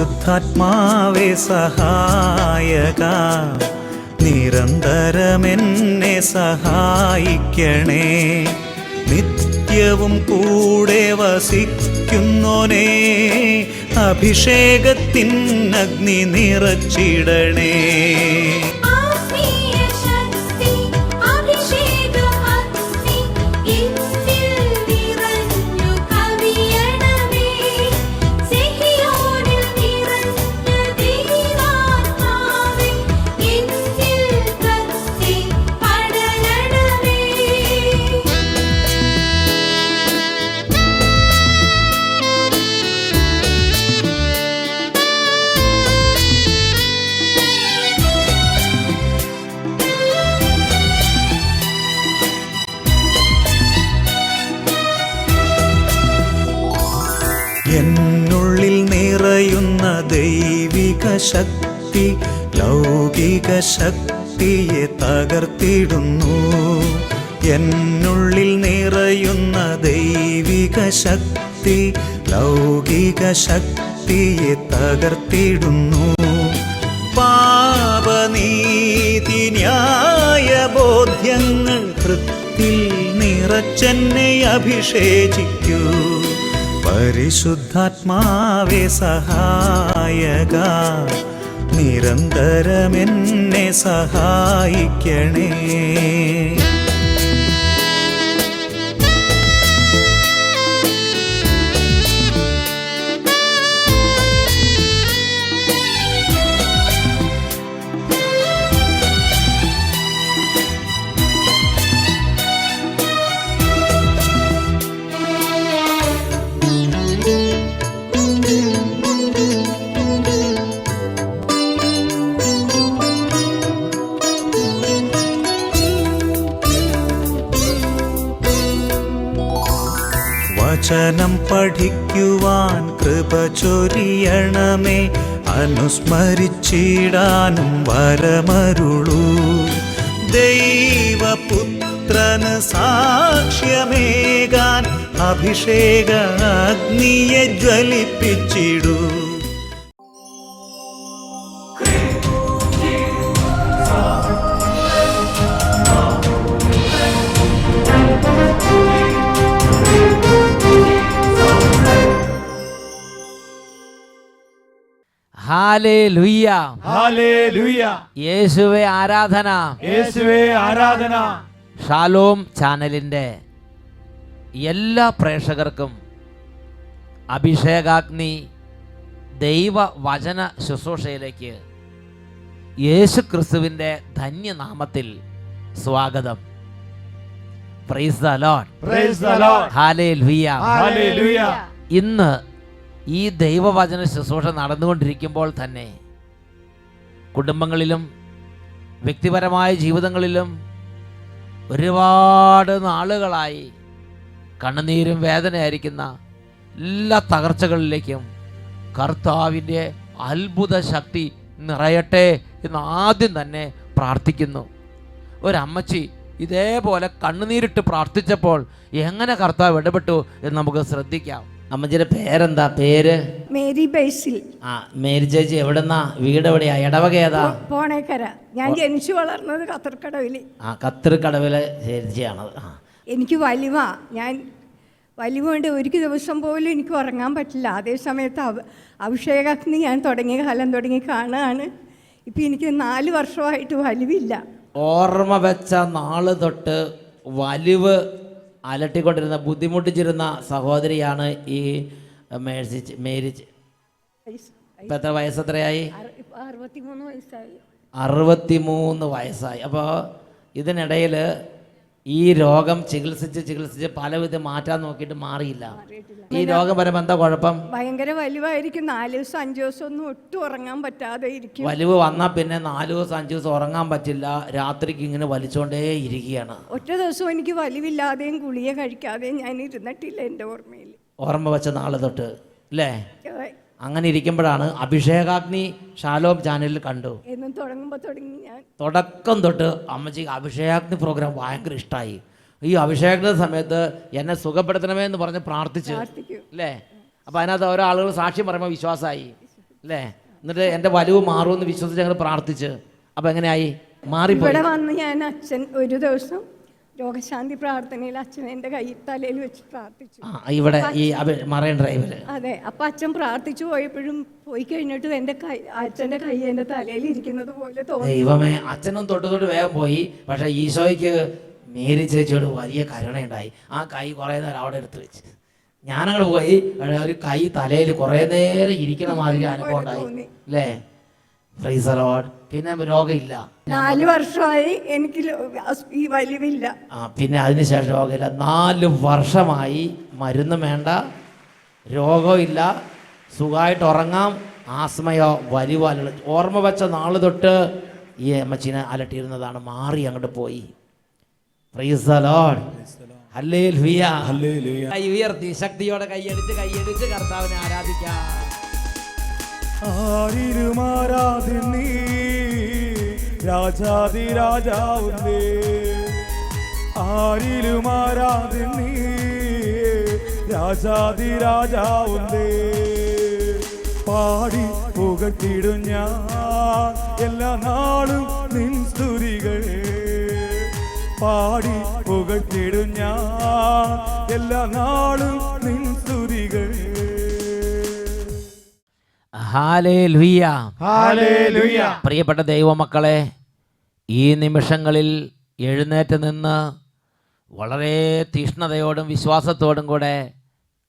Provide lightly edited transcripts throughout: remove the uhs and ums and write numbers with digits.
പരിശുദ്ധാത്മാവേ സഹായക, നിരന്തരമെന്നെ സഹായിക്കണേ. നിത്യവും കൂടെ വസിക്കുന്നോനേ, അഭിഷേകത്തിൻ അഗ്നി നിറച്ചിടണേ. എന്നുള്ളിൽ നിറയുന്ന ദൈവിക ശക്തി ലൗകിക ശക്തിയെ തകർത്തിടുന്നു. എന്നുള്ളിൽ നിറയുന്ന ദൈവിക ശക്തി ലൗകിക ശക്തിയെ തകർത്തിടുന്നു. പാപനീതി ന്യായ ബോധ്യങ്ങൾ ഹൃത്തിൽ നിറച്ചെന്നെ അഭിഷേചിക്കൂ. പരിശുദ്ധാത്മാവേ സഹായക, നിരന്തരമെന്നെ സഹായിക്കണേ. വചനം പഠിക്കുവാൻ കൃപ ചൊരിയണമേ, അനുസ്മരിച്ചിടാനും വരമരുളൂ. ദൈവപുത്രന് സാക്ഷ്യമേകാൻ അഭിഷേക അഗ്നിയെ ജ്വലിപ്പിച്ചിടൂ. Hallelujah, hallelujah. യേശുവേ ആരാധന, യേശുവേ ആരാധന. ഷാലോം ചാനലിൻ്റെ എല്ലാ പ്രേക്ഷകർക്കും അഭിഷേകാഗ്നി ദൈവവചന ശുശ്രൂഷയിലേക്ക് യേശു ക്രിസ്തുവിൻ്റെ ധന്യനാമത്തിൽ സ്വാഗതം. Praise the Lord, praise the Lord. Hallelujah, hallelujah. ഇന്ന് ഈ ദൈവവചന ശുശ്രൂഷ നടന്നുകൊണ്ടിരിക്കുമ്പോൾ തന്നെ കുടുംബങ്ങളിലും വ്യക്തിപരമായ ജീവിതങ്ങളിലും ഒരുപാട് നാളുകളായി കണ്ണുനീരും വേദനയായിരിക്കുന്ന എല്ലാ തകർച്ചകളിലേക്കും കർത്താവിൻ്റെ അത്ഭുത ശക്തി നിറയട്ടെ എന്ന് ആദ്യം തന്നെ പ്രാർത്ഥിക്കുന്നു. ഒരമ്മച്ചി ഇതേപോലെ കണ്ണുനീരിട്ട് പ്രാർത്ഥിച്ചപ്പോൾ എങ്ങനെ കർത്താവ് ഇടപെട്ടു എന്ന് നമുക്ക് ശ്രദ്ധിക്കാം. അമ്മച്ചിയുടെ പേരെന്താ? പേര് മേരി ബേസിൽ. ആ, മേരി ചേച്ചി എവിടെന്നാ? വീട് എവിടെയാ? ഇടവക ഏതാ? പോണേക്കര. ഞാൻ ജനിച്ചു വളർന്നത് ഖത്തർക്കടവിൽ. ആ, ഖത്തർക്കടവിലെ ചേച്ചിയാണ്. എനിക്ക് ഞാൻ വലിവ് കൊണ്ട് ഒരു ദിവസം പോലും എനിക്ക് ഉറങ്ങാൻ പറ്റില്ല. അതേ സമയത്ത് അഭിഷേകാഗ്നി ഞാൻ തുടങ്ങിയ കാലം തുടങ്ങി കാണുകയാണ്. ഇപ്പം എനിക്ക് 4 വർഷമായിട്ട് വലിവില്ല. ഓർമ്മ വെച്ച നാള് തൊട്ട് വലിവ് അലട്ടിക്കൊണ്ടിരുന്ന ബുദ്ധിമുട്ടിച്ചിരുന്ന സഹോദരിയാണ് ഈ മേരി. ഇപ്പം എത്ര വയസ്സെത്രയായി? 63 വയസ്സായി. 63 വയസ്സായി. അപ്പോൾ ഇതിനിടയിൽ ഈ രോഗം ചികിത്സിച്ച് പലവിധം മാറ്റാൻ നോക്കിയിട്ട് മാറിയില്ല. ഈ രോഗം വരുമ്പോൾ എന്താ കുഴപ്പം? ഭയങ്കര വലിവായിരിക്കും. 4 ദിവസം 5 ദിവസം ഒന്നും ഒട്ടും ഉറങ്ങാൻ പറ്റാതെ ഇരിക്കും. വലിവ് വന്നാൽ പിന്നെ 4 ദിവസം 5 ദിവസം ഉറങ്ങാൻ പറ്റില്ല. രാത്രിക്ക് ഇങ്ങനെ വലിച്ചുകൊണ്ടേ ഇരിക്കുകയാണ്. ഒറ്റ ദിവസം എനിക്ക് വലിവില്ലാതെയും ഗുളിക കഴിക്കാതെയും ഞാൻ ഇരുന്നിട്ടില്ല എൻ്റെ ഓർമ്മയിൽ. ഓർമ്മ വെച്ച നാളെ തൊട്ട് അല്ലേ? അങ്ങനെ ഇരിക്കുമ്പോഴാണ് അഭിഷേകാഗ്നി ഷാലോം ചാനലിൽ കണ്ടു. തുടക്കം തൊട്ട് അമ്മച്ചിക്ക് അഭിഷേകാഗ്നി പ്രോഗ്രാം ഭയങ്കര ഇഷ്ടമായി. ഈ അഭിഷേകത്തിന്റെ സമയത്ത് എന്നെ സുഖപ്പെടുത്തണമേ എന്ന് പറഞ്ഞ് പ്രാർത്ഥിച്ചു അല്ലേ? അപ്പം അതിനകത്ത് ഓരോ ആളുകൾ സാക്ഷ്യം പറയുമ്പോൾ വിശ്വാസമായി. അല്ലേ? എന്നിട്ട് എൻ്റെ വലിവ് മാറുമെന്ന് വിശ്വസിച്ച് ഞങ്ങൾ പ്രാർത്ഥിച്ച്. അപ്പം എങ്ങനെയായി? മാറിപ്പോയി. ഇവിടെ വന്ന് ഞാൻ അച്ഛൻ ഒരു ദിവസം രോഗശാന്തി പ്രാർത്ഥനയിൽ അച്ഛൻ എൻ്റെ കൈ തലയിൽ വെച്ച് പ്രാർത്ഥിച്ചു. ഇവിടെ ഈ മറൈൻ ഡ്രൈവില്. അതെ. അപ്പം അച്ഛൻ പ്രാർത്ഥിച്ചു പോയി കഴിഞ്ഞിട്ടും എൻ്റെ കൈ, അച്ഛൻ്റെ കൈ എൻ്റെ തലയിൽ ഇരിക്കുന്നത് പോലെ തോന്നി. ദൈവമേ, അച്ഛനും തൊട്ട് വേഗം പോയി. പക്ഷെ ഈശോയ്ക്ക് മേരി ചേച്ചിയോട് വലിയ കരുണയുണ്ടായി. ആ കൈ കുറേ നേരം അവിടെ എടുത്ത് വെച്ച് ഞാനങ്ങോട്ട് പോയി. ഒരു കൈ തലയിൽ കുറേ നേരം ഇരിക്കണ മാതിരി അനുഭവം ഉണ്ടായി അല്ലേ? Price the Lord. പിന്നെ രോഗമില്ല. 4 വർഷമായി എനിക്ക് ഈ വലിവില്ല. പിന്നെ അതിനുശേഷം രോഗമില്ല. 4 വർഷമായി മരുന്നും വേണ്ട, രോഗമില്ല, സുഖമായിട്ട് ഉറങ്ങാം. ആസ്മയോ വലിവോ ഓർമ്മ വെച്ച നാൾ തൊട്ട് ഈ അമ്മച്ചിനെ അലട്ടിയിരുന്നതാണ്, മാറി അങ്ങോട്ട് പോയി. Price the Lord. ഹല്ലേലൂയ. കൈ ഉയർത്തി ശക്തിയോടെ കൈയടിച്ച് കർത്താവിനെ ആരാധിക്കാം. ആരിലും ആരാധനീ രാജാതി രാജാവുന്നേ, ആരിലും ആരാധനീ രാജാതി രാജാവുന്നേ. പാടി പുകഴ്ത്തിടും ഞാൻ എല്ലാ നാളും നിൻ സ്തുതികൾ, പാടി പുകഴ്ത്തിടും ഞാൻ എല്ലാ നാളും നിൻ സ്തുതികൾ. ഹല്ലേലൂയ. ഹല്ലേലൂയ. പ്രിയപ്പെട്ട ദൈവമക്കളെ, ഈ നിമിഷങ്ങളിൽ എഴുന്നേറ്റ് നിന്ന് വളരെ തീഷ്ണതയോടും വിശ്വാസത്തോടും കൂടെ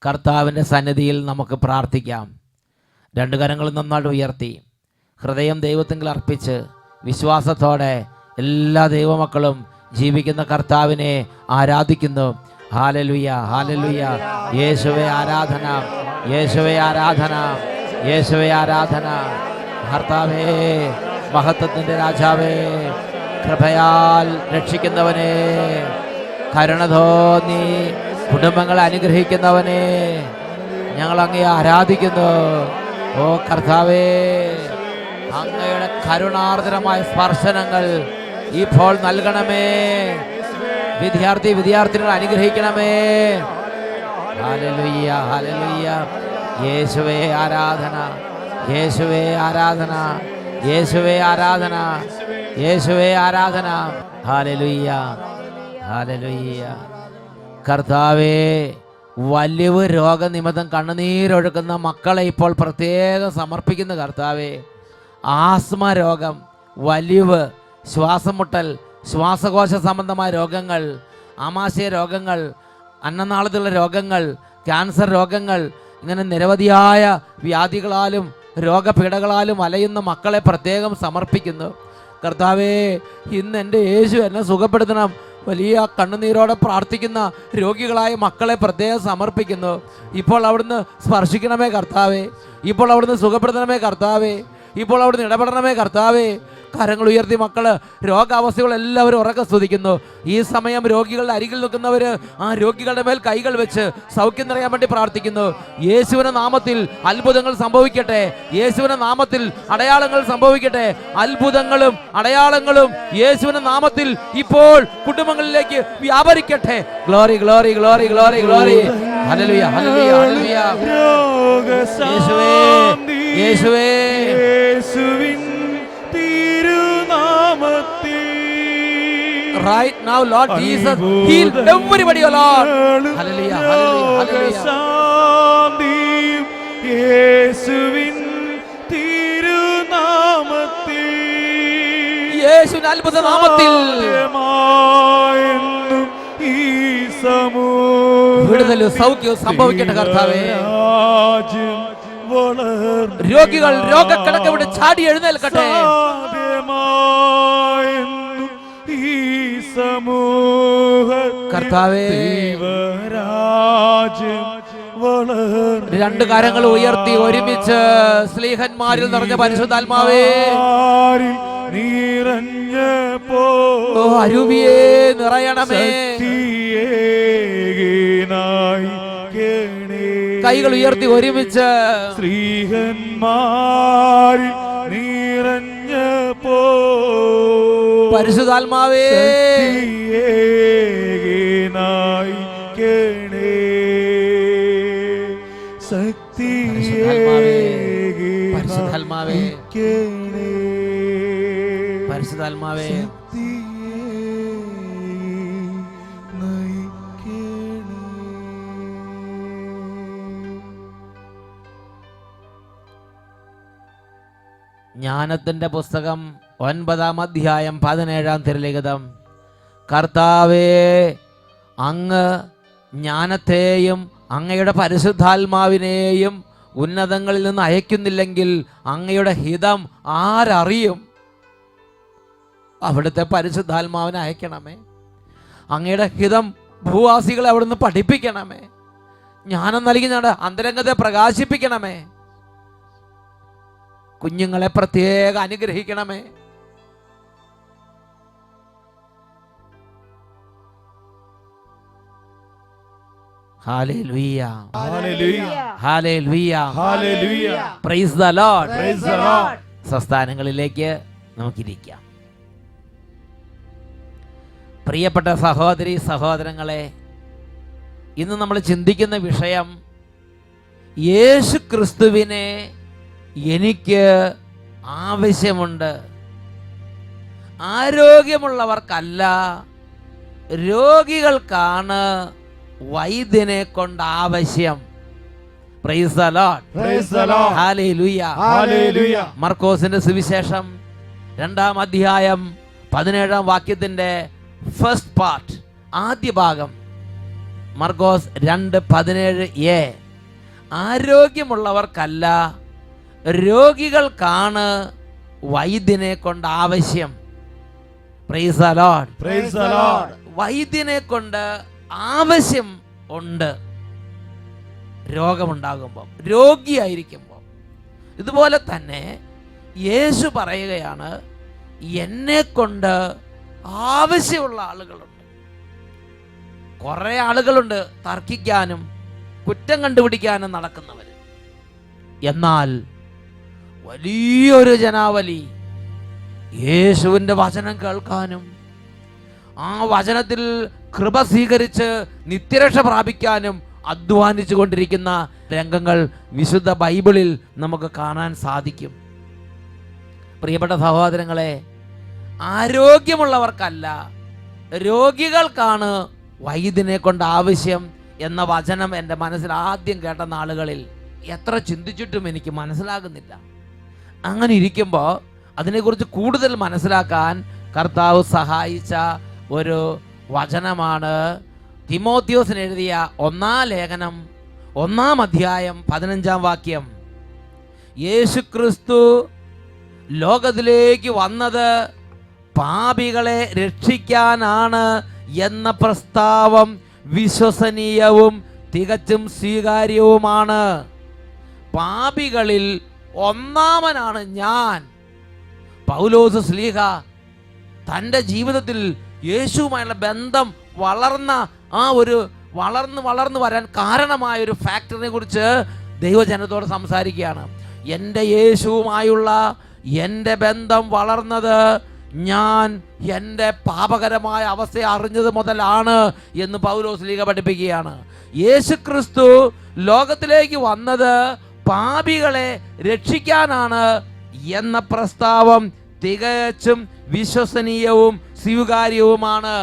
കർത്താവിൻ്റെ സന്നിധിയിൽ നമുക്ക് പ്രാർത്ഥിക്കാം. 2 കരങ്ങളും നന്നായിട്ട് ഉയർത്തി ഹൃദയം ദൈവത്തിങ്കിൽ അർപ്പിച്ച് വിശ്വാസത്തോടെ എല്ലാ ദൈവമക്കളും ജീവിക്കുന്ന കർത്താവിനെ ആരാധിക്കുന്നു. Hallelujah, hallelujah. യേശുവേ ആരാധന, യേശുവേ ആരാധന, യേശുവേ ആരാധന. കർത്താവേ, മഹത്വത്തിൻ്റെ രാജാവേ, കൃപയാൽ രക്ഷിക്കുന്നവനെ, കരുണ തോന്നി കുടുംബങ്ങളെ അനുഗ്രഹിക്കുന്നവനെ, ഞങ്ങൾ അങ്ങയെ ആരാധിക്കുന്നു. ഓ കർത്താവേ, അങ്ങയുടെ കരുണാർദ്രമായ സ്പർശനങ്ങൾ ഇപ്പോൾ നൽകണമേ. വിദ്യാർത്ഥിനികൾ അനുഗ്രഹിക്കണമേ. Hallelujah, hallelujah. യേശുവേ ആരാധന, യേശുവേ ആരാധന, യേശുവേ ആരാധന, യേശുവേ ആരാധന. Hallelujah, hallelujah. കർത്താവേ, വലിവ് രോഗനിമിത്തം കണ്ണുനീരൊഴുക്കുന്ന മക്കളെ ഇപ്പോൾ പ്രത്യേകം സമർപ്പിക്കുന്ന കർത്താവേ. ആസ്മ രോഗം, വലിവ്, ശ്വാസം മുട്ടൽ, ശ്വാസകോശ സംബന്ധമായ രോഗങ്ങൾ, ആമാശയ രോഗങ്ങൾ, അന്നനാളത്തിലുള്ള രോഗങ്ങൾ, ക്യാൻസർ രോഗങ്ങൾ, ഇങ്ങനെ നിരവധിയായ വ്യാധികളാലും രോഗപീഠകളാലും അലയുന്ന മക്കളെ പ്രത്യേകം സമർപ്പിക്കുന്നു കർത്താവേ. ഇന്ന് എൻ്റെ യേശു എന്നെ സുഖപ്പെടുത്തണം. വലിയ കണ്ണുനീരോടെ പ്രാർത്ഥിക്കുന്ന രോഗികളായ മക്കളെ പ്രത്യേകം സമർപ്പിക്കുന്നു. ഇപ്പോൾ അവിടുന്ന് സ്പർശിക്കണമേ കർത്താവേ, ഇപ്പോൾ അവിടുന്ന് സുഖപ്പെടുത്തണമേ കർത്താവേ, ഇപ്പോൾ അവിടുന്ന് ഇടപെടണമേ കർത്താവേ. കരങ്ങൾ ഉയർത്തി മക്കള് രോഗാവസ്ഥകൾ എല്ലാവരും ഉറക്കെ സ്തുതിക്കുന്നു. ഈ സമയം രോഗികളുടെ അരികിൽ നിൽക്കുന്നവർ ആ രോഗികളുടെ മേൽ കൈകൾ വെച്ച് സൗഖ്യം നിറയാൻ വേണ്ടി പ്രാർത്ഥിക്കുന്നു. യേശുവിന്റെ നാമത്തിൽ അത്ഭുതങ്ങൾ സംഭവിക്കട്ടെ, യേശുവിന്റെ നാമത്തിൽ അടയാളങ്ങൾ സംഭവിക്കട്ടെ. അത്ഭുതങ്ങളും അടയാളങ്ങളും യേശുവിന്റെ നാമത്തിൽ ഇപ്പോൾ കുടുംബങ്ങളിലേക്ക് വ്യാപരിക്കട്ടെ. Glory, glory, glory, glory, glory. Hallelujah, hallelujah, hallelujah. യേശുവേ, യേശുവേ, യേശുവിൻ right now Lord Jesus, heal everybody, oh Lord. Hallelujah, hallelujah, hallelujah. യേശുവിൻ തിരുനാമത്തിൽ, യേശുവിന്റെ അത്ഭുത നാമത്തിൽ ഈ സമൂഹം വിടുതലും സൗഖ്യവും സംഭവിക്കട്ടെ കർത്താവേ. രോഗികൾ രോഗക്കിടക്ക വിട്ട് ചാടി എഴുന്നേൽക്കട്ടെ. കർത്താവേ, 2 കരങ്ങൾ ഉയർത്തി ഒരുമിച്ച് സ്ലീഹന്മാരിൽ നിറഞ്ഞ പരിശുദ്ധാത്മാവേ, ഓ അരുവിയേ നിറയണമേ. കൈകൾ ഉയർത്തി ഒരുമിച്ച് സ്ത്രീഹന്മാരിൽ നിറഞ്ഞപ്പോ പരിശുദ്ധാത്മാവേ, ശക്തി പരിശുദ്ധാത്മാവേ, പരിശുദ്ധാത്മാവേ ജ്ഞാനത്തിന്റെ പുസ്തകം 9-ാം അധ്യായം 17-ാം തിരുലിഖിതം. കർത്താവേ, അങ്ങ് ജ്ഞാനത്തെയും അങ്ങയുടെ പരിശുദ്ധാത്മാവിനെയും ഉന്നതങ്ങളിൽ നിന്ന് അയക്കുന്നില്ലെങ്കിൽ അങ്ങയുടെ ഹിതം ആരറിയും? അവിടുത്തെ പരിശുദ്ധാത്മാവിനെ അയക്കണമേ. അങ്ങയുടെ ഹിതം ഭൂവാസികളെ അവിടുന്ന് പഠിപ്പിക്കണമേ. ജ്ഞാനം നൽകി ഞങ്ങളുടെ അന്തരംഗത്തെ പ്രകാശിപ്പിക്കണമേ. കുഞ്ഞുങ്ങളെ പ്രത്യേകം അനുഗ്രഹിക്കണമേ. Hallelujah, hallelujah, price the Lord. സംസ്ഥാനങ്ങളിലേക്ക് നമുക്കിരിക്കാം. പ്രിയപ്പെട്ട സഹോദരി സഹോദരങ്ങളെ, ഇന്ന് നമ്മൾ ചിന്തിക്കുന്ന വിഷയം യേശു ക്രിസ്തുവിനെ എനിക്ക് ആവശ്യമുണ്ട്. ആരോഗ്യമുള്ളവർക്കല്ല, രോഗികൾക്കാണ് വൈദ്യനെ കൊണ്ട് ആവശ്യം. Praise the Lord, hallelujah, hallelujah. മർക്കോസിന്റെ സുവിശേഷം 2-ാം അധ്യായം 17-ാം വാക്യത്തിന്റെ ഫസ്റ്റ് പാർട്ട്, ആദ്യ ഭാഗം, മർക്കോസ് 2:17a. ആരോഗ്യമുള്ളവർക്കല്ല, രോഗികൾക്കാണ് വൈദ്യനെ കൊണ്ട് ആവശ്യം. Praise the lord, praise the lord. വൈദ്യനെ കൊണ്ട് ആവശ്യം ഉണ്ട്. രോഗമുണ്ടാകുമ്പോൾ, രോഗിയായിരിക്കുമ്പോൾ. ഇതുപോലെ തന്നെ യേശു പറയുകയാണ്, എന്നെ കൊണ്ട് ആവശ്യമുള്ള ആളുകളുണ്ട്. കുറെ ആളുകളുണ്ട് തർക്കിക്കാനും കുറ്റം കണ്ടുപിടിക്കാനും നടക്കുന്നവർ. എന്നാൽ വലിയൊരു ജനാവലി യേശുവിൻ്റെ വചനം കേൾക്കാനും ആ വചനത്തിൽ കൃപ സ്വീകരിച്ച് നിത്യരക്ഷ പ്രാപിക്കാനും അധ്വാനിച്ചു കൊണ്ടിരിക്കുന്ന രംഗങ്ങൾ വിശുദ്ധ ബൈബിളിൽ നമുക്ക് കാണാൻ സാധിക്കും. പ്രിയപ്പെട്ട സഹോദരങ്ങളെ, ആരോഗ്യമുള്ളവർക്കല്ല, രോഗികൾക്കാണ് വൈദ്യനെ കൊണ്ട് ആവശ്യം എന്ന വചനം എൻ്റെ മനസ്സിൽ ആദ്യം കേട്ട നാളുകളിൽ എത്ര ചിന്തിച്ചിട്ടും എനിക്ക് മനസ്സിലാകുന്നില്ല. അങ്ങനെ ഇരിക്കുമ്പോൾ അതിനെക്കുറിച്ച് കൂടുതൽ മനസ്സിലാക്കാൻ കർത്താവ് സഹായിച്ച ഒരു വചനമാണ് തിമോത്തിയോസിന് എഴുതിയ 1-ാം ലേഖനം 1-ാം അധ്യായം 15-ാം വാക്യം. യേശുക്രിസ്തു ലോകത്തിലേക്ക് വന്നത് പാപികളെ രക്ഷിക്കാനാണ് എന്ന പ്രസ്താവം വിശ്വസനീയവും തികച്ചും സ്വീകാര്യവുമാണ്. പാപികളിൽ ഒന്നാമനാണ് ഞാൻ. പൗലോസ് ശ്ലീഹ തൻ്റെ ജീവിതത്തിൽ യേശുവുമായുള്ള ബന്ധം വളർന്നു വരാൻ കാരണമായ ഒരു ഫാക്ടറിനെ കുറിച്ച് ദൈവജനത്തോട് സംസാരിക്കുകയാണ്. എൻ്റെ യേശുവുമായുള്ള എൻ്റെ ബന്ധം വളർന്നത് ഞാൻ എൻ്റെ പാപകരമായ അവസ്ഥയെ അറിഞ്ഞത് മുതലാണ് എന്ന് പൗലോസ് ശ്ലീഹ പഠിപ്പിക്കുകയാണ്. യേശുക്രിസ്തു ലോകത്തിലേക്ക് വന്നത് പാപികളെ രക്ഷിക്കാനാണ് എന്ന പ്രസ്താവം തികച്ചും വിശ്വസനീയവും സ്വീകാര്യവുമാണ്.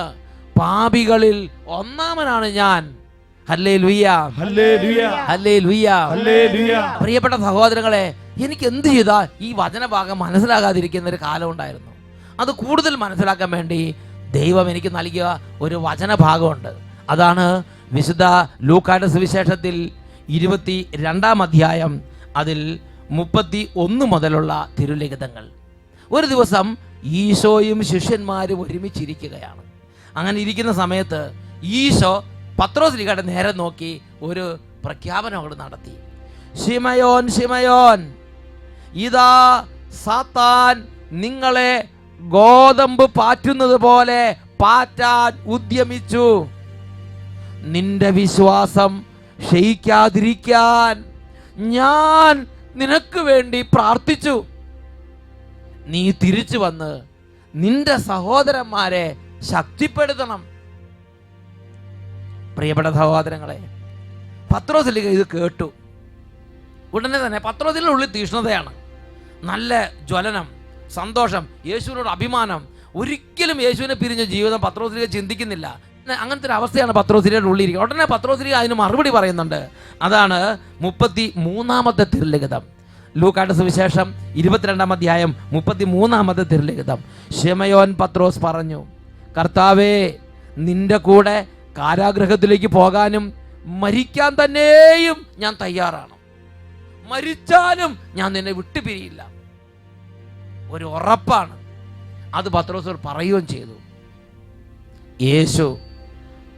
പാപികളിൽ ഒന്നാമനാണ് ഞാൻ. Hallelujah, hallelujah, hallelujah, hallelujah. പ്രിയപ്പെട്ട സഹോദരങ്ങളെ, എനിക്ക് എന്ത് ചെയ്താൽ ഈ വചനഭാഗം മനസ്സിലാകാതിരിക്കുന്ന ഒരു കാലം ഉണ്ടായിരുന്നു. അത് കൂടുതൽ മനസ്സിലാക്കാൻ വേണ്ടി ദൈവം എനിക്ക് നൽകിയ ഒരു വചനഭാഗമുണ്ട്. അതാണ് വിശുദ്ധ ലൂക്കായുടെ സുവിശേഷത്തിൽ 22-ാം അധ്യായം, അതിൽ 31 മുതലുള്ള തിരുലിഖിതങ്ങൾ. ഒരു ദിവസം ഈശോയും ശിഷ്യന്മാരും ഒരുമിച്ചിരിക്കുകയാണ്. അങ്ങനെ ഇരിക്കുന്ന സമയത്ത് ഈശോ പത്രോസ് ശ്ലീഹയുടെ നേരെ നോക്കി ഒരു പ്രഖ്യാപനം അവിടെ നടത്തി. ശിമയോൻ, ശിമയോൻ, ഇതാ സാത്താൻ നിങ്ങളെ ഗോതമ്പ് പാറ്റുന്നത് പോലെ പാറ്റാൻ ഉദ്യമിച്ചു. നിന്റെ വിശ്വാസം ക്ഷയിക്കാതിരിക്കാൻ ഞാൻ നിനക്ക് വേണ്ടി പ്രാർത്ഥിച്ചു. നീ തിരിച്ചു വന്ന് നിന്റെ സഹോദരന്മാരെ ശക്തിപ്പെടുത്തണം. പ്രിയപ്പെട്ട സഹോദരങ്ങളെ, പത്രോസ് ശ്ലീഹ ഇത് കേട്ടു. ഉടനെ തന്നെ പത്രോസിന്റെ ഉള്ളിൽ തീഷ്ണതയാണ്. നല്ല ജ്വലനം, സന്തോഷം, യേശുവിനോട് അഭിമാനം. ഒരിക്കലും യേശുവിനെ പിരിഞ്ഞ ജീവിതം പത്രോസ്ലീഹ ചിന്തിക്കുന്നില്ല. അങ്ങനത്തെ ഒരു അവസ്ഥയാണ് പത്രോസ്ലീഹയുടെ ഉള്ളിരിക്കുക. ഉടനെ പത്രോസ്ലീഹ അതിന് മറുപടി പറയുന്നുണ്ട്. അതാണ് 33-ാമത്തെ തിരുലിഖിതം. ലൂക്കായുടെ സുവിശേഷം 22-ാം അധ്യായം 33-ാമത്തെ തിരുലിഖിതം. ശിമയോൻ പത്രോസ് പറഞ്ഞു, കർത്താവേ, നിന്റെ കൂടെ കാരാഗൃഹത്തിലേക്ക് പോകാനും മരിക്കാൻ തന്നെയും ഞാൻ തയ്യാറാണ്. മരിച്ചാലും ഞാൻ നിന്നെ വിട്ടുപിരിയില്ല. ഒരു ഉറപ്പാണ്. അത് പത്രോസ് പറയുകയും ചെയ്തു. യേശു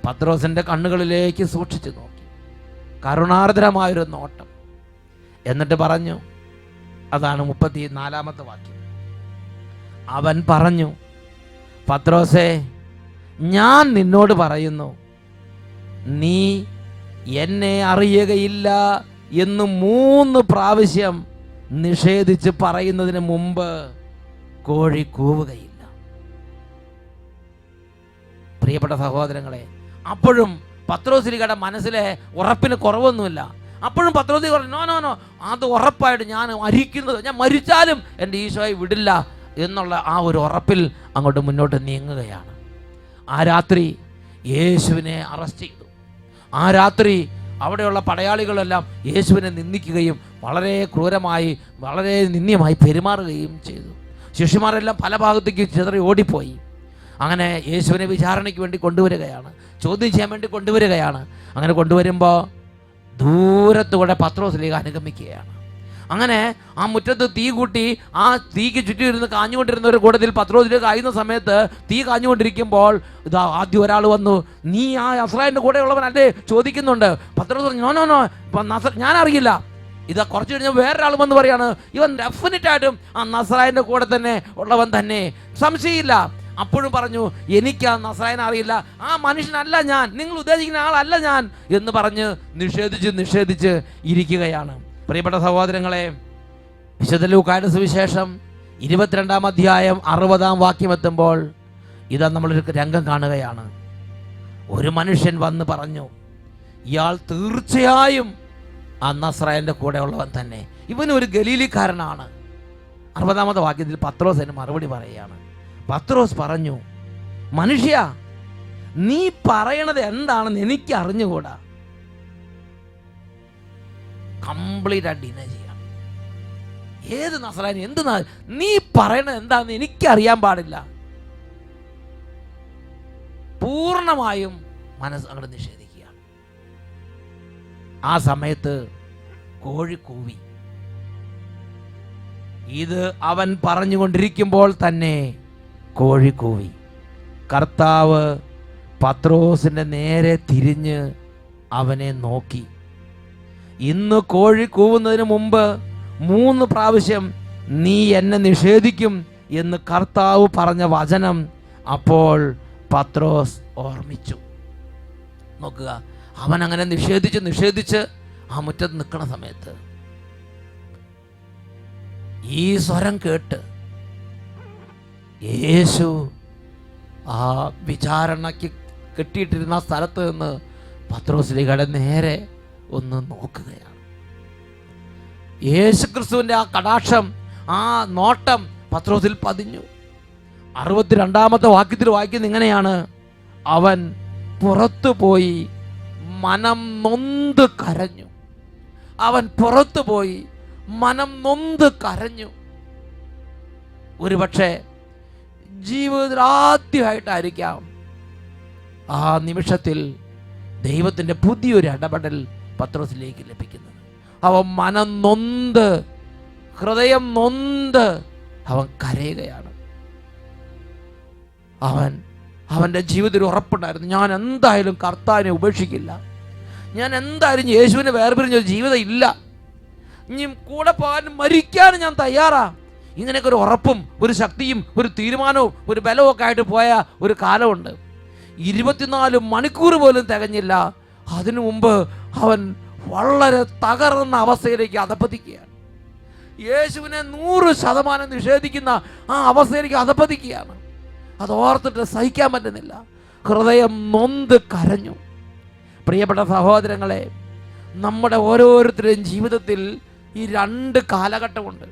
പത്രോസിന്റെ കണ്ണുകളിലേക്ക് സൂക്ഷിച്ചു നോക്കി, കരുണാർദ്രമായൊരു നോട്ടം. എന്നിട്ട് പറഞ്ഞു, അതാണ് 34-ാമത്തെ വാക്യം. അവൻ പറഞ്ഞു, പത്രോസേ, ഞാൻ നിന്നോട് പറയുന്നു, നീ എന്നെ അറിയുകയില്ല എന്ന് 3 പ്രാവശ്യം നിഷേധിച്ച് പറയുന്നതിന് മുമ്പ് കോഴി കൂവുകയില്ല. പ്രിയപ്പെട്ട സഹോദരങ്ങളെ, അപ്പോഴും പത്രോസ്ലീഹയുടെ മനസ്സിലെ ഉറപ്പിന് കുറവൊന്നുമില്ല. അപ്പോഴും പത്രോസ്ലീഹ പറഞ്ഞു, നോ നോ നോ, അത് ഉറപ്പായിട്ട് ഞാൻ മരിക്കുന്നത്, ഞാൻ മരിച്ചാലും എൻ്റെ ഈശോയെ വിടില്ല എന്നുള്ള ആ ഒരു ഉറപ്പിൽ അങ്ങോട്ട് മുന്നോട്ട് നീങ്ങുകയാണ്. ആ രാത്രി യേശുവിനെ അറസ്റ്റ് ചെയ്തു. ആ രാത്രി അവിടെയുള്ള പടയാളികളെല്ലാം യേശുവിനെ നിന്ദിക്കുകയും വളരെ ക്രൂരമായി, വളരെ നിന്ദ്യമായി പെരുമാറുകയും ചെയ്തു. ശിഷ്യന്മാരെല്ലാം പല ഭാഗത്തേക്ക് ചിതറി ഓടിപ്പോയി. അങ്ങനെ യേശുവിനെ വിചാരണയ്ക്ക് വേണ്ടി കൊണ്ടുവരികയാണ്, ചോദ്യം ചെയ്യാൻ വേണ്ടി കൊണ്ടുവരികയാണ്. അങ്ങനെ കൊണ്ടുവരുമ്പോൾ ദൂരത്തുകൂടെ പത്രോസ്ലീഹ അനുഗമിക്കുകയാണ്. അങ്ങനെ ആ മുറ്റത്ത് തീ കൂട്ടി ആ തീക്ക് ചുറ്റും ഇരുന്ന് കാഞ്ഞുകൊണ്ടിരുന്ന ഒരു കൂട്ടത്തിൽ പത്രോസ്ലീഹ കായുന്ന സമയത്ത് തീ കാഞ്ഞുകൊണ്ടിരിക്കുമ്പോൾ ഇതാ ആദ്യം ഒരാൾ വന്നു, നീ ആ നസറായൻ്റെ കൂടെ ഉള്ളവനല്ലേ ചോദിക്കുന്നുണ്ട്. പത്രോസ് പറഞ്ഞു, നോ നോ നോ, ഞാൻ അറിയില്ല. ഇതാ കുറച്ച് കഴിഞ്ഞാൽ വേറൊരാൾ വന്ന് പറയാണ്, ഇവൻ ഡെഫിനറ്റായിട്ടും ആ നസറായൻ്റെ കൂടെ തന്നെ ഉള്ളവൻ തന്നെ, സംശയമില്ല. അപ്പോഴും പറഞ്ഞു, എനിക്ക് ആ നസറായനെ അറിയില്ല, ആ മനുഷ്യനല്ല ഞാൻ, നിങ്ങൾ ഉദ്ദേശിക്കുന്ന ആളല്ല ഞാൻ എന്ന് പറഞ്ഞ് നിഷേധിച്ച് ഇരിക്കുകയാണ്. പ്രിയപ്പെട്ട സഹോദരങ്ങളെ, വിശുദ്ധ ലൂക്കായുടെ സുവിശേഷം 22-ാം അധ്യായം 60-ാം വാക്യം എത്തുമ്പോൾ ഇതാ നമ്മളൊരു രംഗം കാണുകയാണ്. ഒരു മനുഷ്യൻ വന്ന് പറഞ്ഞു, ഇയാൾ തീർച്ചയായും ആ നസറായൻ്റെ കൂടെ ഉള്ളവൻ തന്നെ, ഇവനൊരു ഗലീലിക്കാരനാണ്. 60-ാമത്തെ വാക്യത്തിൽ പത്രോസിന് മറുപടി പറയുകയാണ്. പത്രോസ് പറഞ്ഞു, മനുഷ്യ, നീ പറയണത് എന്താണെന്ന് എനിക്ക് അറിഞ്ഞുകൂടാ. കംപ്ലീറ്റ് ആയിട്ട് ഡിനൈ ചെയ്യാം. ഏത് നസറായൻ, എന്ത് നീ പറയണത് എന്താണെന്ന് എനിക്കറിയാൻ പാടില്ല. പൂർണ്ണമായും മനസ്സ് അങ്ങോട്ട് നിഷേധിക്കുക. ആ സമയത്ത് കോഴി കൂവി. ഇത് അവൻ പറഞ്ഞുകൊണ്ടിരിക്കുമ്പോൾ തന്നെ കോഴി കൂവി. കർത്താവ് പത്രോസിന്റെ നേരെ തിരിഞ്ഞ് അവനെ നോക്കി. ഇന്ന് കോഴി കൂവുന്നതിന് മുമ്പ് 3 പ്രാവശ്യം നീ എന്നെ നിഷേധിക്കും എന്ന് കർത്താവ് പറഞ്ഞ വചനം അപ്പോൾ പത്രോസ് ഓർമ്മിച്ചു. നോക്കുക, അവൻ അങ്ങനെ നിഷേധിച്ച് ആ മുറ്റത്ത് നിൽക്കുന്ന സമയത്ത് ഈ സ്വരം കേട്ട് യേശു ആ വിചാരണയ്ക്ക് കെട്ടിയിട്ടിരുന്ന സ്ഥലത്ത് നിന്ന് പത്രോസ്ലീഹയുടെ നേരെ ഒന്ന് നോക്കുകയാണ്. യേശു ക്രിസ്തുവിൻ്റെ ആ കടാക്ഷം, ആ നോട്ടം പത്രോസിൽ പതിഞ്ഞു. 62-ാമത്തെ വാക്യത്തിൽ വായിക്കുന്നത് ഇങ്ങനെയാണ്, അവൻ പുറത്തു പോയി മനം നൊന്ത് കരഞ്ഞു. അവൻ പുറത്തു പോയി മനം നൊന്ത് കരഞ്ഞു. ഒരുപക്ഷെ ജീവിതത്തിൽ ആദ്യമായിട്ടായിരിക്കാം ആ നിമിഷത്തിൽ ദൈവത്തിൻ്റെ പുതിയൊരു ഇടപെടൽ പത്രോസിലേക്ക് ലഭിക്കുന്നത്. അവൻ മനം നൊന്ത്, ഹൃദയം നൊന്ത് അവൻ കരയുകയാണ്. അവൻ്റെ ജീവിതത്തിൽ ഉറപ്പുണ്ടായിരുന്നു, ഞാൻ എന്തായാലും കർത്താവിനെ ഉപേക്ഷിക്കില്ല, ഞാൻ എന്തായാലും യേശുവിനെ വേർപിരിഞ്ഞൊരു ജീവിതം ഇല്ല, ഇനി കൂടെ പോകാനും മരിക്കാനും ഞാൻ തയ്യാറാ. ഇങ്ങനെയൊക്കെ ഒരു ഉറപ്പും ഒരു ശക്തിയും ഒരു തീരുമാനവും ഒരു ബലവും ഒക്കെ ആയിട്ട് പോയ ഒരു കാലമുണ്ട്. 24 മണിക്കൂർ പോലും തികഞ്ഞില്ല. അതിനു മുമ്പ് അവൻ വളരെ തകർന്ന അവസ്ഥയിലേക്ക് അധപ്പതിക്കുകയാണ്. യേശുവിനെ 100% നിഷേധിക്കുന്ന ആ അവസ്ഥയിലേക്ക് അധപ്പതിക്കുകയാണ്. അത് ഓർത്തിട്ട് സഹിക്കാൻ പറ്റുന്നില്ല. ഹൃദയം നൊന്ത് കരഞ്ഞു. പ്രിയപ്പെട്ട സഹോദരങ്ങളെ, നമ്മുടെ ഓരോരുത്തരുടെയും ജീവിതത്തിൽ ഈ 2 കാലഘട്ടമുണ്ട്.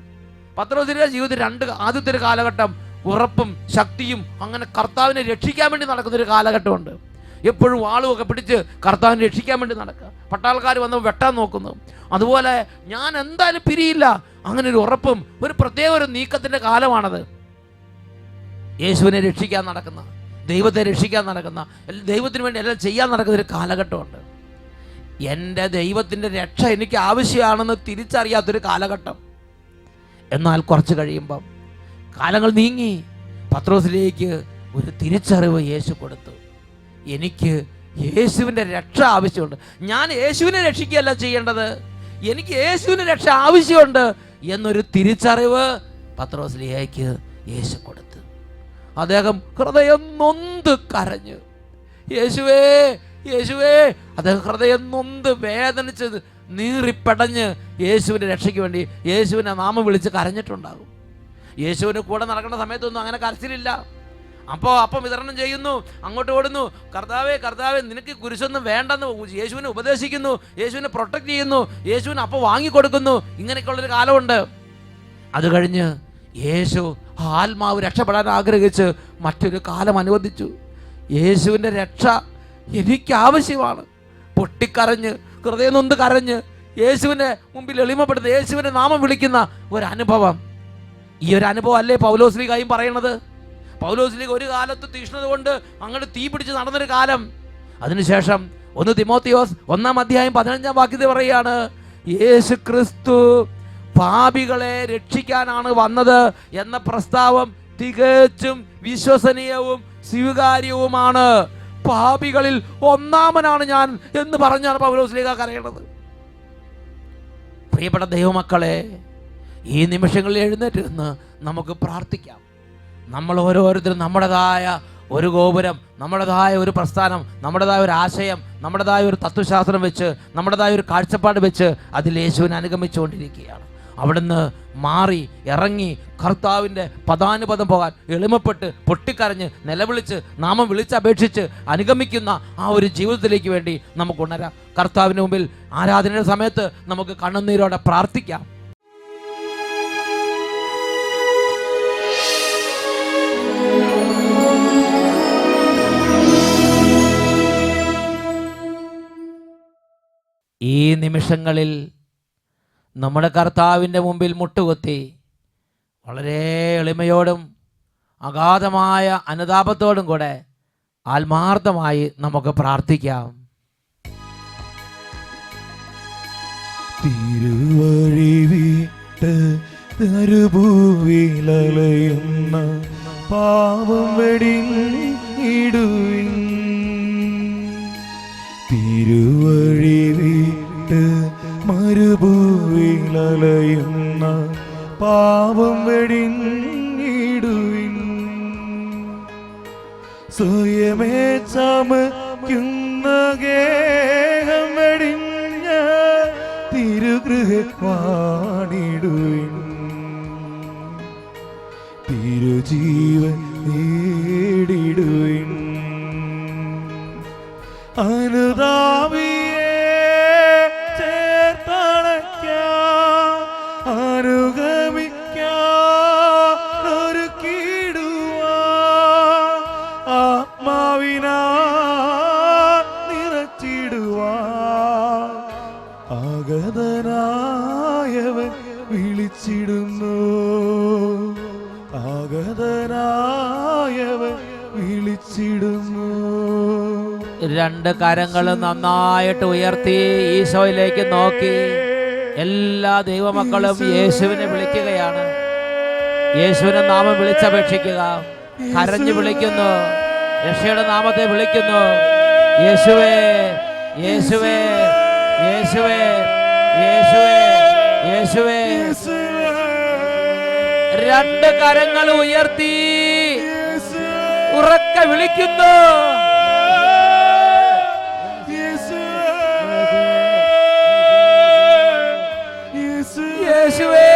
പത്രോസിന്റെ ജീവിതത്തിൽ ആദ്യത്തെ ഒരു കാലഘട്ടം ഉറപ്പും ശക്തിയും, അങ്ങനെ കർത്താവിനെ രക്ഷിക്കാൻ വേണ്ടി നടക്കുന്നൊരു കാലഘട്ടമുണ്ട്. എപ്പോഴും വാളുമൊക്കെ പിടിച്ച് കർത്താവിനെ രക്ഷിക്കാൻ വേണ്ടി നടക്കുക. പട്ടാൾക്കാർ വന്ന് വെട്ടാൻ നോക്കുന്നു. അതുപോലെ ഞാൻ എന്തായാലും പിരിയില്ല, അങ്ങനെ ഒരു ഉറപ്പും ഒരു പ്രത്യേക ഒരു നീക്കത്തിൻ്റെ കാലമാണത്. യേശുവിനെ രക്ഷിക്കാൻ നടക്കുന്ന, ദൈവത്തെ രക്ഷിക്കാൻ നടക്കുന്ന, ദൈവത്തിന് വേണ്ടി എല്ലാം ചെയ്യാൻ നടക്കുന്ന ഒരു കാലഘട്ടമുണ്ട്. എൻ്റെ ദൈവത്തിൻ്റെ രക്ഷ എനിക്ക് ആവശ്യമാണെന്ന് തിരിച്ചറിയാത്തൊരു കാലഘട്ടം. എന്നാൽ കുറച്ച് കഴിയുമ്പം കാലങ്ങൾ നീങ്ങി പത്രോസിലേക്ക് ഒരു തിരിച്ചറിവ് യേശു കൊടുത്തു. എനിക്ക് യേശുവിൻ്റെ രക്ഷ ആവശ്യമുണ്ട്. ഞാൻ യേശുവിനെ രക്ഷിക്കുകയല്ല ചെയ്യേണ്ടത്, എനിക്ക് യേശുവിൻ്റെ രക്ഷ ആവശ്യമുണ്ട് എന്നൊരു തിരിച്ചറിവ് പത്രോസിലേക്ക് യേശു കൊടുത്തു. അദ്ദേഹം ഹൃദയം നൊന്ത് കരഞ്ഞു, യേശുവേ യേശുവേ. അദ്ദേഹം ഹൃദയം നൊന്ത് വേദനിച്ച് നീറിപ്പടഞ്ഞ് യേശുവിൻ്റെ രക്ഷയ്ക്ക് വേണ്ടി യേശുവിനെ നാമം വിളിച്ച് കരഞ്ഞിട്ടുണ്ടാകും. യേശുവിന് കൂടെ നടക്കുന്ന സമയത്തൊന്നും അങ്ങനെ കരച്ചിലില്ല. അപ്പോൾ അപ്പം വിതരണം ചെയ്യുന്നു, അങ്ങോട്ട് ഓടുന്നു, കർത്താവേ കർത്താവേ നിനക്ക് കുരിശൊന്നും വേണ്ടെന്ന് യേശുവിനെ ഉപദേശിക്കുന്നു, യേശുവിനെ പ്രൊട്ടക്റ്റ് ചെയ്യുന്നു, യേശുവിനെ അപ്പോൾ വാങ്ങിക്കൊടുക്കുന്നു. ഇങ്ങനെയൊക്കെയുള്ളൊരു കാലമുണ്ട്. അത് കഴിഞ്ഞ് യേശു ആത്മാവ് രക്ഷപ്പെടാൻ ആഗ്രഹിച്ച് മറ്റൊരു കാലം അനുവദിച്ചു. യേശുവിൻ്റെ രക്ഷ എനിക്കാവശ്യമാണ്. പൊട്ടിക്കരഞ്ഞ് ഹൃദയം നൊന്ത് കരഞ്ഞ് യേശുവിനെ മുമ്പിൽ എളിമപ്പെടുന്ന, യേശുവിൻ്റെ നാമം വിളിക്കുന്ന ഒരനുഭവം. ഈ ഒരു അനുഭവം അല്ലേ പൗലോസ്ലീഹായും പറയണത്. പൗലോസ്ലീഹ ഒരു കാലത്ത് തീഷ്ണത കൊണ്ട് അങ്ങോട്ട് തീ പിടിച്ച് നടന്നൊരു കാലം. അതിനുശേഷം 1 തിമോത്തിയോസ് 1:15 പറയുകയാണ്, യേശു ക്രിസ്തു പാപികളെ രക്ഷിക്കാനാണ് വന്നത് എന്ന പ്രസ്താവം തികച്ചും വിശ്വസനീയവും സ്വീകാര്യവുമാണ്. പാപികളിൽ ഒന്നാമനാണ് ഞാൻ എന്ന് പറഞ്ഞാണ് പൗലോസ്ലീഹ കരയണത്. പ്രിയപ്പെട്ട ദൈവമക്കളെ, ഈ നിമിഷങ്ങളിൽ എഴുന്നേറ്റ് നിന്ന് നമുക്ക് പ്രാർത്ഥിക്കാം. നമ്മൾ ഓരോരുത്തരും നമ്മുടേതായ ഒരു ഗോപുരം, നമ്മുടേതായ ഒരു പ്രസ്ഥാനം, നമ്മുടേതായ ഒരു ആശയം, നമ്മുടേതായ ഒരു തത്വശാസ്ത്രം വെച്ച്, നമ്മുടേതായ ഒരു കാഴ്ചപ്പാട് വെച്ച് അതിൽ യേശുവിനെ അനുഗമിച്ചുകൊണ്ടിരിക്കുകയാണ്. അവിടുന്ന് മാറി ഇറങ്ങി കർത്താവിൻ്റെ പദാനുപദം പോകാൻ എളിമപ്പെട്ട് പൊട്ടിക്കരഞ്ഞ് നിലവിളിച്ച് നാമം വിളിച്ചപേക്ഷിച്ച് അനുഗമിക്കുന്ന ആ ഒരു ജീവിതത്തിലേക്ക് വേണ്ടി നമുക്ക് ഉണരാം. കർത്താവിന് മുമ്പിൽ ആരാധനയുടെ സമയത്ത് നമുക്ക് കണ്ണുനീരോടെ പ്രാർത്ഥിക്കാം. ഈ നിമിഷങ്ങളിൽ നമ്മുടെ കർത്താവിൻ്റെ മുമ്പിൽ മുട്ടുകുത്തി വളരെ എളിമയോടും അഗാധമായ അനുതാപത്തോടും കൂടെ ആത്മാർത്ഥമായി നമുക്ക് പ്രാർത്ഥിക്കാം. തിരുവഴി വിട്ട് തരുഭൂവിലലയുന്ന പാവം വെടിഞ്ഞിടുവിൻ. തിരുവഴി വിട്ട് മരുഭൂവിലലയുന്ന പാവം വെടിഞ്ഞിടുവിൻ. സ്വയമേ ചമയ്ക്കുന്ന ഗേഹം വെടിഞ്ഞ തിരുഗൃഹവാണിടുവിൻ. തിരുജീവൻ നേടിടുവിൻ. അനുതാപിയെ ചേർത്തണയ്ക്കാൻ അനുഗമിക്കാൻ ഒരുക്കിടുവാൻ ആത്മാവിനാൽ നിറച്ചിടുവാൻ ആഗതനായവൻ വിളിച്ചിടുന്നു. ആഗതനായവൻ വിളിച്ചിടുന്നു. രണ്ട് കരങ്ങളും നന്നായിട്ട് ഉയർത്തി ഈശോയിലേക്ക് നോക്കി എല്ലാ ദൈവമക്കളും യേശുവിനെ വിളിക്കുകയാണ്. യേശുവിനെ നാമം വിളിച്ചപേക്ഷിക്കുക. കരഞ്ഞു വിളിക്കുന്നു, രക്ഷയുടെ നാമത്തെ വിളിക്കുന്നു. യേശുവേ യേശുവേ യേശുവേ യേശുവേ യേശുവേ. രണ്ട് കരങ്ങൾ ഉയർത്തി ഉറക്കെ വിളിക്കുന്നു. യേശുവേ